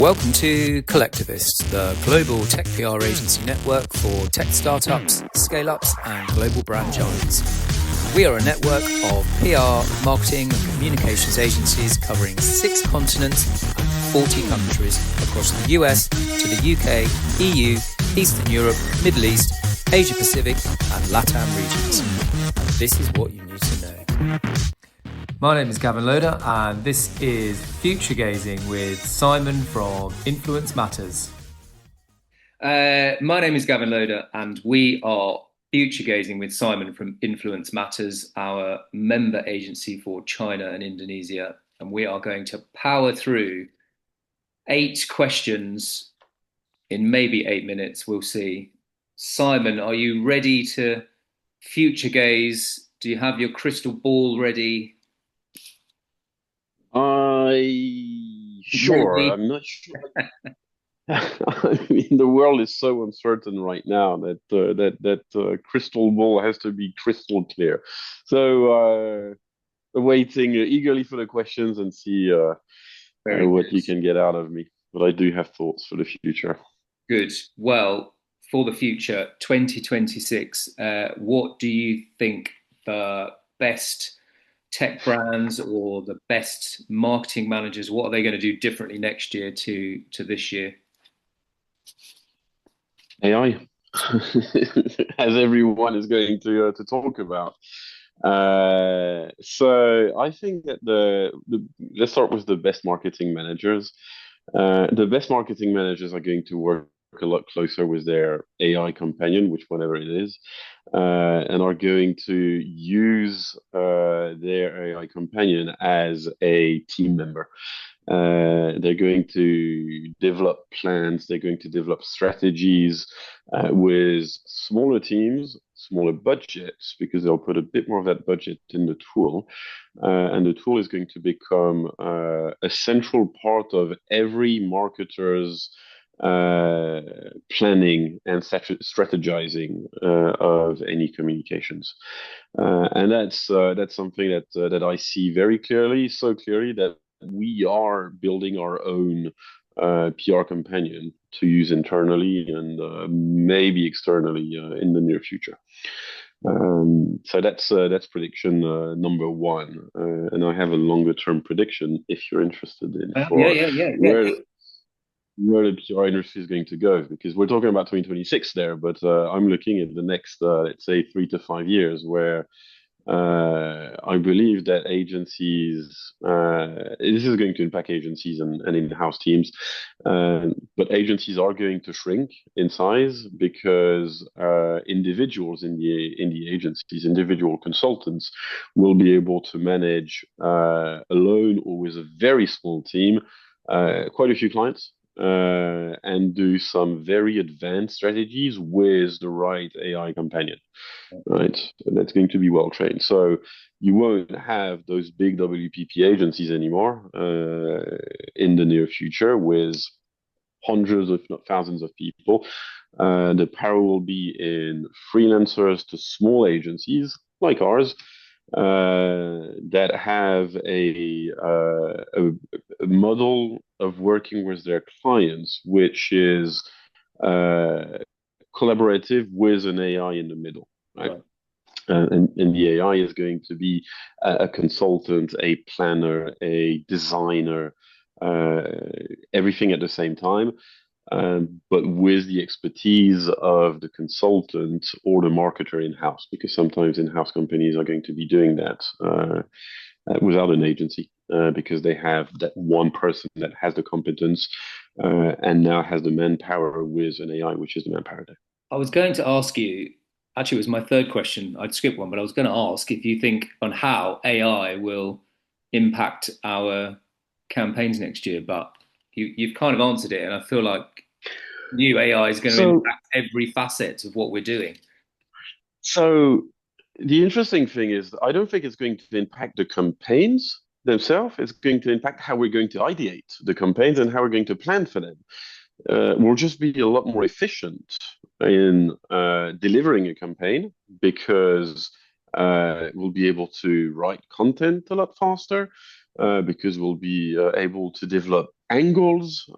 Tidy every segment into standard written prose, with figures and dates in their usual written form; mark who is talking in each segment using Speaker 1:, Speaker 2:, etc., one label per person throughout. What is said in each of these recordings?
Speaker 1: Welcome to Collectivist, the global tech PR agency network for tech startups, scale-ups, and global brand giants. We are a network of PR, marketing, and communications agencies covering 6 continents and 40 countries across the US to the UK, EU, Eastern Europe, Middle East, Asia Pacific, and LATAM regions. And this is what you need to know. My name is Gavin Loader, and this is Future Gazing with Simon from Influence Matters.
Speaker 2: My name is Gavin Loader, and we are Future Gazing with Simon from Influence Matters, our member agency for China and Indonesia. And we are going to power through 8 questions in maybe 8 minutes. We'll see. Simon, are you ready to future gaze? Do you have your crystal ball ready?
Speaker 3: Sure.
Speaker 2: Maybe.
Speaker 3: I'm not sure. I mean, the world is so uncertain right now that crystal ball has to be crystal clear. So, waiting eagerly for the questions and see what you can get out of me. But I do have thoughts for the future.
Speaker 2: Good. Well, for the future, 2026, what do you think the best tech brands or the best marketing managers, what are they going to do differently next year to this year?
Speaker 3: AI, as everyone is going to talk about. So I think that let's start with the best marketing managers. The best marketing managers are going to work a lot closer with their AI companion, whatever it is, and are going to use their AI companion as a team member. They're going to develop plans, they're going to develop strategies with smaller teams, smaller budgets, because they'll put a bit more of that budget in the tool. And the tool is going to become a central part of every marketer's planning and strategizing of any communications. And that's something that I see very clearly, so clearly that we are building our own PR companion to use internally and maybe externally in the near future. So that's prediction number 1, and I have a longer term prediction if you're interested in where the PR industry is going to go, because we're talking about 2026 there, but I'm looking at the next let's say 3 to 5 years where I believe that agencies, this is going to impact agencies and in-house teams, but agencies are going to shrink in size because individuals in the agencies, individual consultants, will be able to manage alone or with a very small team quite a few clients. And do some very advanced strategies with the right AI companion, right? And that's going to be well trained. So you won't have those big WPP agencies anymore in the near future with hundreds, if not thousands of people. The power will be in freelancers to small agencies like ours, that have a model of working with their clients, which is collaborative with an AI in the middle, right? And the AI is going to be a consultant, a planner, a designer, everything at the same time. But with the expertise of the consultant or the marketer in-house, because sometimes in-house companies are going to be doing that without an agency, because they have that one person that has the competence and now has the manpower with an AI, which is the manpower there.
Speaker 2: I was going to ask you, actually, it was my third question. I'd skip one, but I was going to ask if you think on how AI will impact our campaigns next year, but you've kind of answered it, and I feel like new AI is going to impact every facet of what we're doing.
Speaker 3: So the interesting thing is, I don't think it's going to impact the campaigns themselves. It's going to impact how we're going to ideate the campaigns and how we're going to plan for them. We'll just be a lot more efficient in delivering a campaign because we'll be able to write content a lot faster. because we'll be able to develop angles,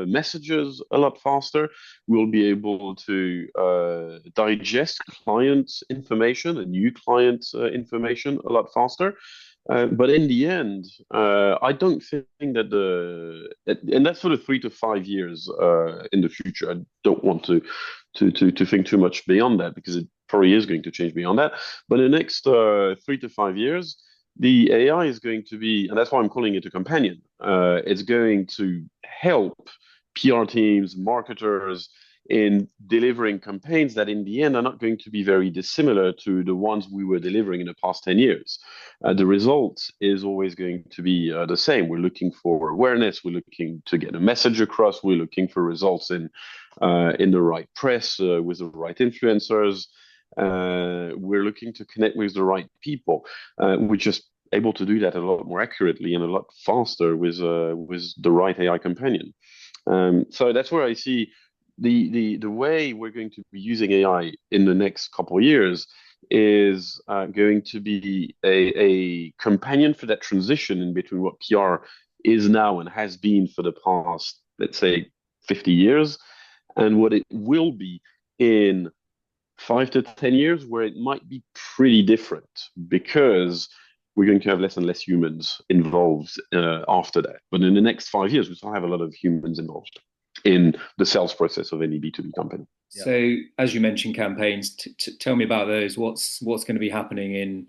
Speaker 3: messages a lot faster. We'll be able to digest client information and new client information a lot faster. But in the end, I don't think and that's for the 3 to 5 years in the future. I don't want to think too much beyond that because it probably is going to change beyond that. But in the next 3 to 5 years, the AI is going to be, and that's why I'm calling it a companion. It's going to help PR teams, marketers in delivering campaigns that in the end are not going to be very dissimilar to the ones we were delivering in the past 10 years. The result is always going to be the same. We're looking for awareness. We're looking to get a message across. We're looking for results in the right press with the right influencers. We're looking to connect with the right people. We're just able to do that a lot more accurately and a lot faster with the right AI companion. So that's where I see the way we're going to be using AI in the next couple of years is going to be a companion for that transition in between what PR is now and has been for the past, let's say, 50 years, and what it will be in 5 to 10 years, where it might be pretty different because we're going to have less and less humans involved after that. But in the next 5 years, we still have a lot of humans involved in the sales process of any B2B company.
Speaker 2: So, as you mentioned, campaigns. Tell me about those. What's going to be happening in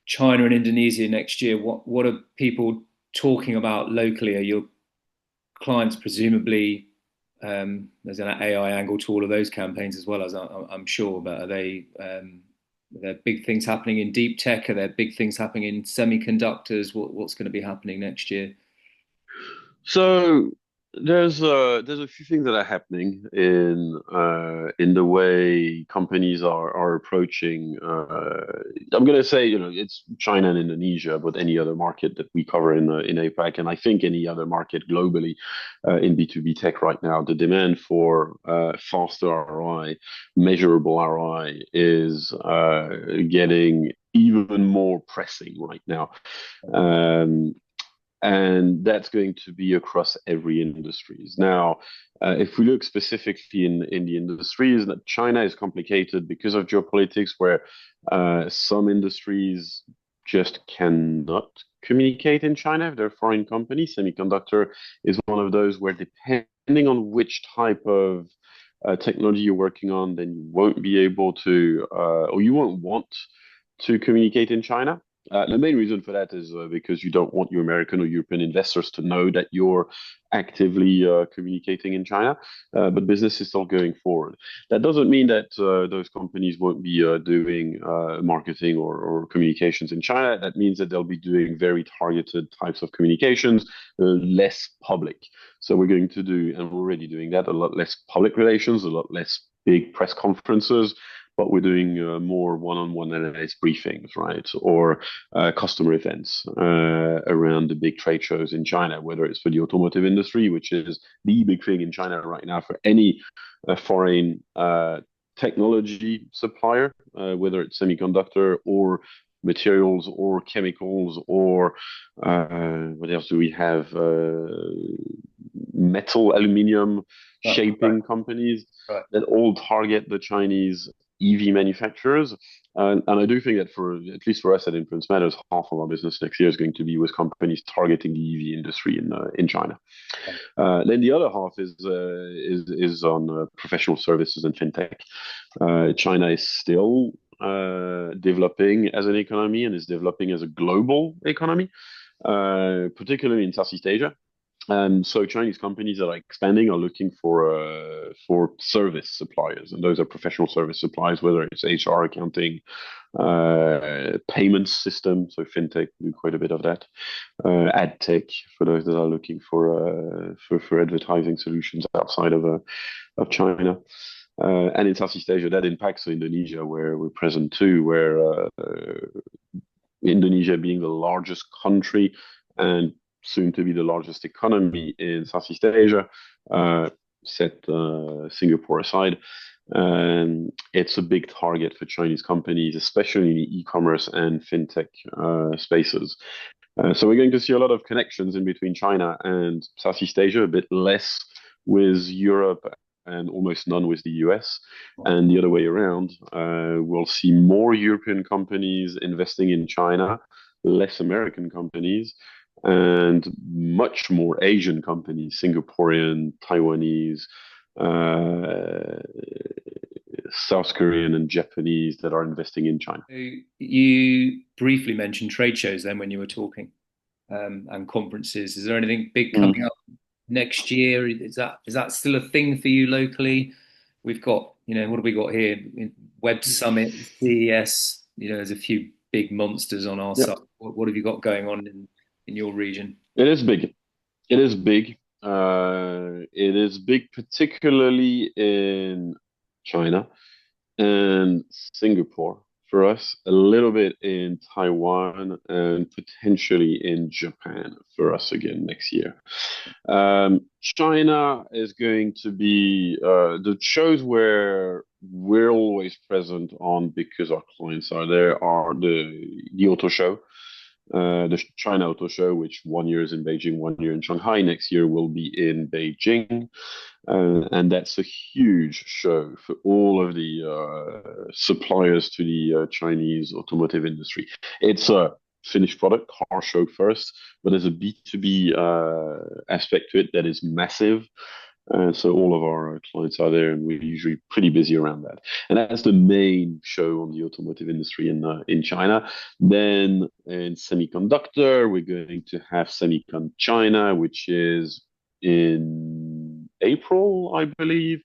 Speaker 2: China and Indonesia next year? What are people talking about locally? Are your clients presumably there's an AI angle to all of those campaigns as well, as I'm sure. But are there big things happening in deep tech? Are there big things happening in semiconductors? What's going to be happening next year?
Speaker 3: So there's a few things that are happening in the way companies are approaching. I'm going to say, it's China and Indonesia, but any other market that we cover in APAC, and I think any other market globally in B2B tech right now, the demand for faster ROI, measurable ROI is getting even more pressing right now. And that's going to be across every industries. Now, if we look specifically in the industries, that China is complicated because of geopolitics, where some industries just cannot communicate in China if they're foreign companies. Semiconductor is one of those where, depending on which type of technology you're working on, then you won't be able to, or you won't want to communicate in China. The main reason for that is because you don't want your American or European investors to know that you're actively communicating in China, but business is still going forward. That doesn't mean that those companies won't be doing marketing or communications in China. That means that they'll be doing very targeted types of communications, less public. So we're going to do, and we're already doing that, a lot less public relations, a lot less big press conferences, but we're doing more one-on-one analysis briefings, right? Or customer events around the big trade shows in China, whether it's for the automotive industry, which is the big thing in China right now for any foreign technology supplier, whether it's semiconductor or materials or chemicals or what else do we have? Metal, aluminium, shaping companies that all target the Chinese EV manufacturers. And I do think that at least for us at Influence Matters, half of our business next year is going to be with companies targeting the EV industry in China. Then the other half is on professional services and fintech. China is still developing as an economy and is developing as a global economy, particularly in Southeast Asia. And so Chinese companies that are expanding are looking for service suppliers, and those are professional service suppliers, whether it's HR, accounting, payments system, so fintech do quite a bit of that, ad tech for those that are looking for advertising solutions outside of China. And in Southeast Asia, that impacts Indonesia, where we're present too, where Indonesia being the largest country and soon to be the largest economy in Southeast Asia, set Singapore aside. It's a big target for Chinese companies, especially in the e-commerce and fintech spaces. So we're going to see a lot of connections in between China and Southeast Asia, a bit less with Europe and almost none with the US. And the other way around, we'll see more European companies investing in China, less American companies, and much more Asian companies, Singaporean, Taiwanese, uh, South Korean, and Japanese that are investing in China.
Speaker 2: You briefly mentioned trade shows then when you were talking, and conferences. Is there anything big coming up next year? Is that still a thing for you locally? We've got, what have we got here? Web Summit, CES. There's a few big monsters on our
Speaker 3: Yep.
Speaker 2: side. What have you got going on in your region?
Speaker 3: It is big. It is big. It is big, particularly in China and Singapore for us, a little bit in Taiwan, and potentially in Japan for us again next year. China is going to be the shows where we're always present on because our clients are there are the auto show. The China Auto Show, which 1 year is in Beijing, 1 year in Shanghai. Next year will be in Beijing. And that's a huge show for all of the suppliers to the Chinese automotive industry. It's a finished product, car show first, but there's a B2B aspect to it that is massive. So all of our clients are there, and we're usually pretty busy around that. And that's the main show on the automotive industry in China. Then in semiconductor, we're going to have Semicon China, which is in April, I believe.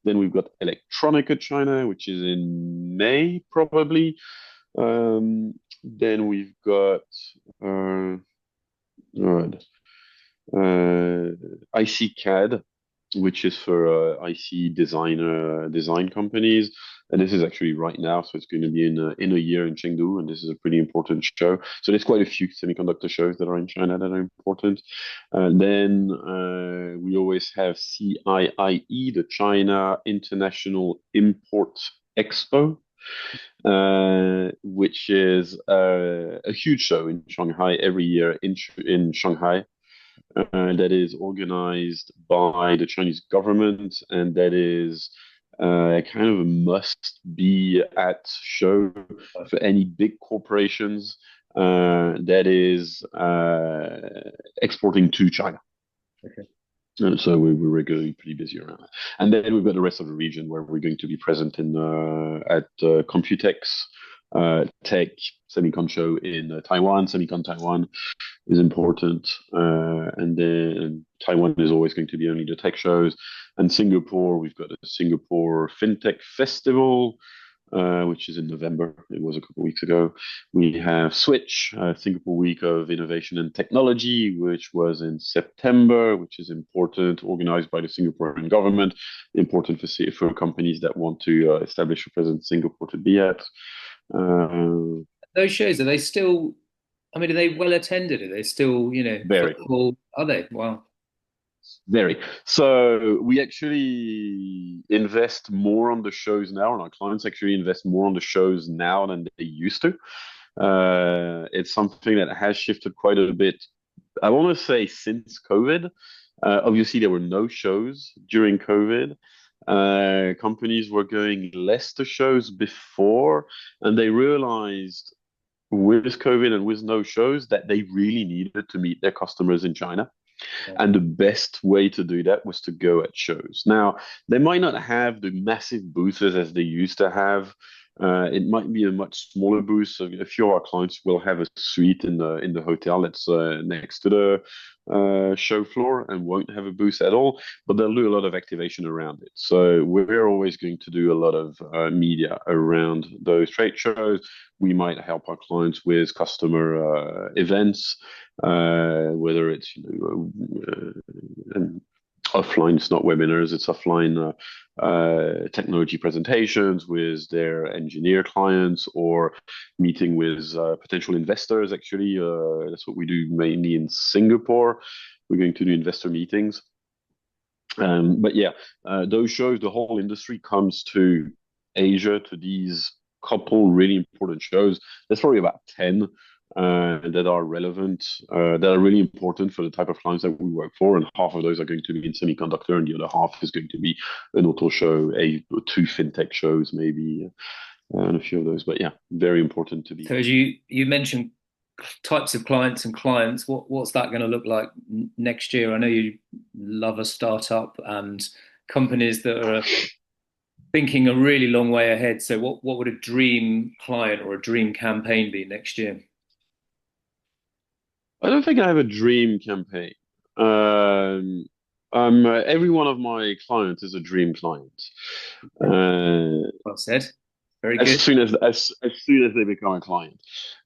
Speaker 3: Then we've got Electronica China, which is in May, probably. Then we've got IC CAD, which is for IC design companies. And this is actually right now, so it's going to be in a year in Chengdu, and this is a pretty important show. So there's quite a few semiconductor shows that are in China that are important. Then we always have CIIE, the China International Import Expo, which is a huge show in Shanghai every year in Shanghai. That is organized by the Chinese government, and that is kind of a must be at show for any big corporations that is exporting to China.
Speaker 2: Okay.
Speaker 3: And so we're regularly pretty busy around that. And then we've got the rest of the region where we're going to be present at Computex, Tech, Semicon show in Taiwan. Semicon Taiwan is important. And then Taiwan is always going to be only the tech shows. And Singapore, we've got a Singapore FinTech Festival, which is in November. It was a couple of weeks ago. We have Switch, Singapore Week of Innovation and Technology, which was in September, which is important, organized by the Singaporean government, important for companies that want to establish a presence in Singapore to be at.
Speaker 2: Those shows, are they still, are they well attended? Are they still,
Speaker 3: Very.
Speaker 2: football? Are they? Wow.
Speaker 3: Very. So we actually invest more on the shows now, and our clients actually invest more on the shows now than they used to. It's something that has shifted quite a bit. I want to say since COVID. Obviously, there were no shows during COVID. Companies were going less to shows before, and they realized with COVID and with no shows that they really needed to meet their customers in China. And the best way to do that was to go at shows. Now, they might not have the massive booths as they used to have. It might be a much smaller booth. So a few of our clients will have a suite in the hotel that's next to the show floor and won't have a booth at all, but they'll do a lot of activation around it. So we're always going to do a lot of media around those trade shows. We might help our clients with customer events, whether it's offline, it's not webinars, it's offline technology presentations with their engineer clients, or meeting with potential investors. Actually, that's what we do mainly in Singapore. We're going to do investor meetings. But yeah, those shows, the whole industry comes to Asia to these couple really important shows. There's probably about 10 that are relevant, that are really important for the type of clients that we work for. And half of those are going to be in semiconductor, and the other half is going to be an auto show, two fintech shows, maybe, and a few of those. But yeah, very important to be.
Speaker 2: So as you mentioned types of clients and clients, what's that going to look like next year? I know you love a startup and companies that are thinking a really long way ahead. So what would a dream client or a dream campaign be next year?
Speaker 3: I don't think I have a dream campaign. Every one of my clients is a dream client.
Speaker 2: Well said. Very
Speaker 3: As
Speaker 2: good.
Speaker 3: soon as soon as they become a client.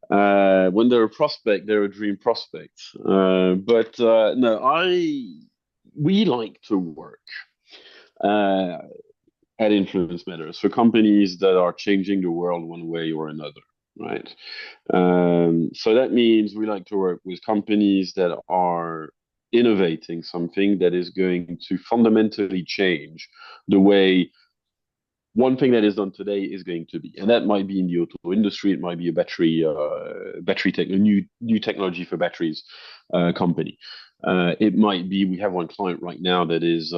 Speaker 3: When they're a prospect, they're a dream prospect. But no, we like to work uh, at Influence Matters for companies that are changing the world one way or another, right? So that means we like to work with companies that are innovating something that is going to fundamentally change the way one thing that is done today is going to be, and that might be in the auto industry. It might be a a new technology for batteries company. It might be we have one client right now that is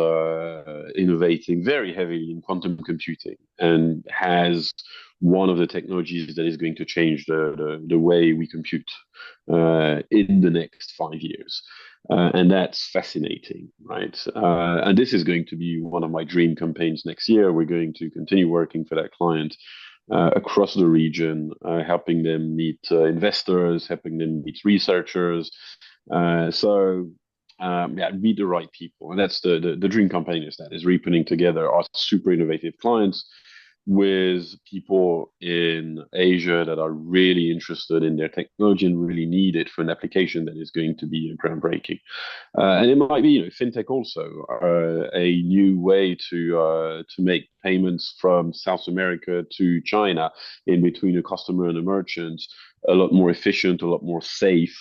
Speaker 3: innovating very heavily in quantum computing and has one of the technologies that is going to change the way we compute in the next 5 years. And that's fascinating, right? And this is going to be one of my dream campaigns next year. We're going to continue working for that client across the region, helping them meet investors, helping them meet researchers. Yeah, meet the right people. And that's the dream campaign is really putting together our super innovative clients with people in Asia that are really interested in their technology and really need it for an application that is going to be groundbreaking. And it might be, fintech also, a new way to make payments from South America to China in between a customer and a merchant, a lot more efficient, a lot more safe,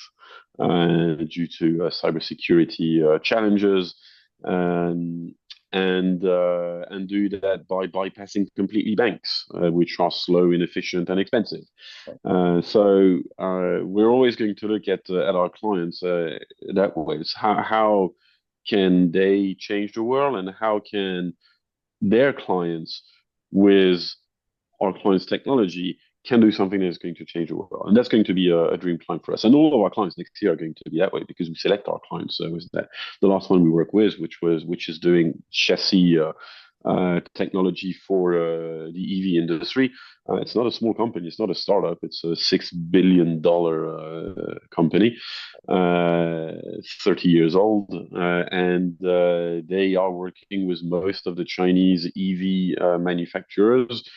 Speaker 3: due to cybersecurity challenges. Um, and do that by bypassing completely banks, which are slow, inefficient, and expensive. We're always going to look at our clients that way. It's how can they change the world, and how can their clients, with our clients' technology, can do something that's going to change the world. And that's going to be a dream client for us. And all of our clients next year are going to be that way because we select our clients. So was that the last one we work with, which is doing chassis technology for the EV industry. It's not a small company. It's not a startup. It's a $6 billion company, 30 years old, and they are working with most of the Chinese EV manufacturers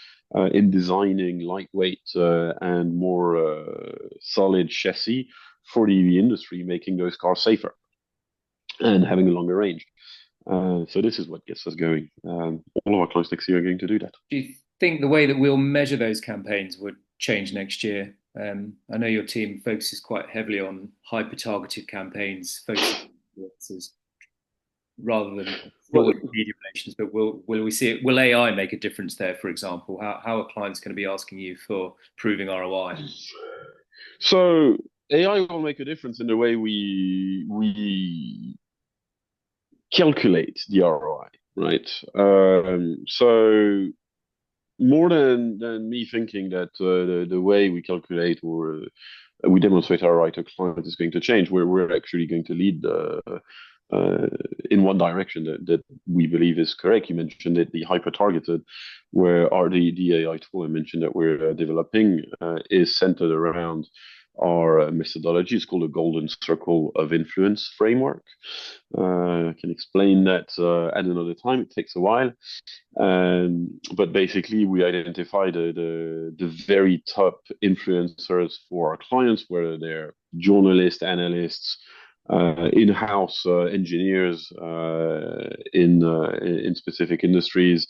Speaker 3: in designing lightweight and more solid chassis for the EV industry, making those cars safer and having a longer range. So this is what gets us going. All of our clients next year are going to do that.
Speaker 2: Do you think the way that we'll measure those campaigns would change next year? I know your team focuses quite heavily on hyper-targeted campaigns, focusing rather than broad media relations. But will we see it? Will AI make a difference there? For example, how are clients going to be asking you for proving ROI?
Speaker 3: So AI will make a difference in the way we calculate the ROI, right? So more than me thinking that the way we calculate or we demonstrate ROI to client is going to change, we're actually going to lead in one direction that we believe is correct. You mentioned it, the hyper-targeted, where the AI tool I mentioned that we're developing is centered around our methodology. It's called a golden circle of influence framework. I can explain that at another time. It takes a while. But basically, we identify the very top influencers for our clients, whether they're journalists, analysts, in-house engineers in specific industries,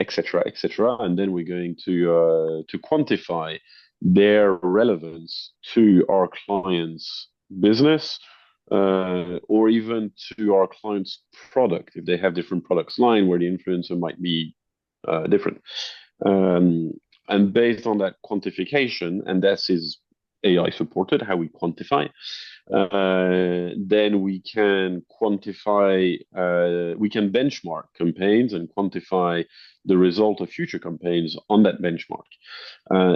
Speaker 3: etc., etc. And then we're going to quantify their relevance to our clients' business, or even to our clients' product, if they have different products line where the influencer might be different. And based on that quantification, and that is AI supported, how we quantify. Then we can quantify, we can benchmark campaigns and quantify the result of future campaigns on that benchmark.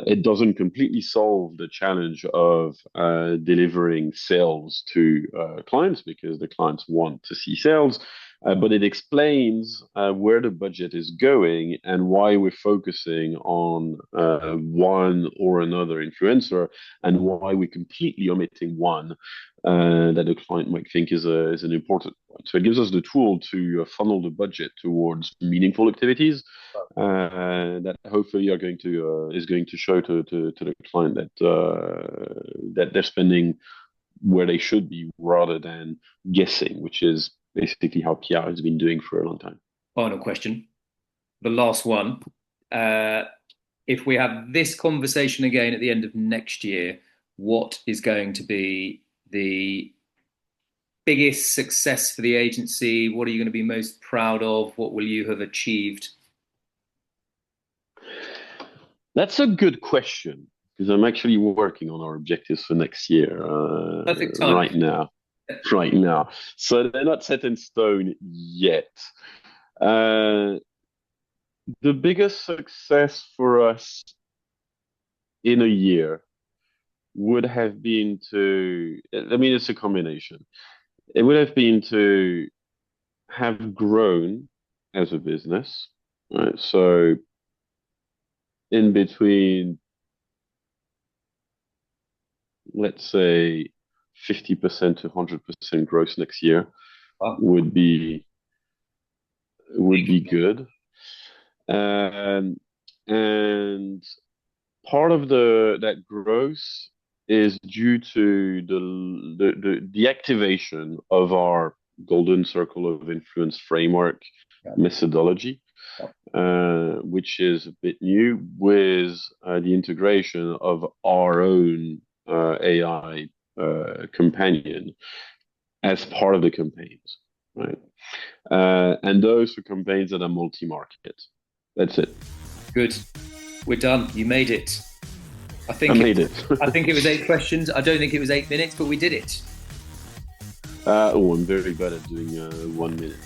Speaker 3: It doesn't completely solve the challenge of delivering sales to clients, because the clients want to see sales. But it explains where the budget is going and why we're focusing on one or another influencer, and why we're completely omitting one that the client might think is an important one. So it gives us the tool to funnel the budget towards meaningful activities that hopefully is going to show to the client that they're spending where they should be, rather than guessing, which is basically how PR has been doing for a long time.
Speaker 2: Final question, the last one. If we have this conversation again at the end of next year, what is going to be the biggest success for the agency? What are you going to be most proud of? What will you have achieved?
Speaker 3: That's a good question, because I'm actually working on our objectives for next year
Speaker 2: Perfect time.
Speaker 3: right now. So they're not set in stone yet. The biggest success for us in a year would have been it's a combination. It would have been to have grown as a business, right? So in between, let's say 50% to 100% growth next year would be good. And part of that growth is due to the activation of our Golden Circle of Influence framework methodology, which is a bit new, with the integration of our own AI companion as part of the campaigns, right? And those are campaigns that are multi-market. That's it.
Speaker 2: Good. We're done. You made it. I think it was 8 questions. I don't think it was 8 minutes, but we did it.
Speaker 3: I'm very bad at doing 1 minute.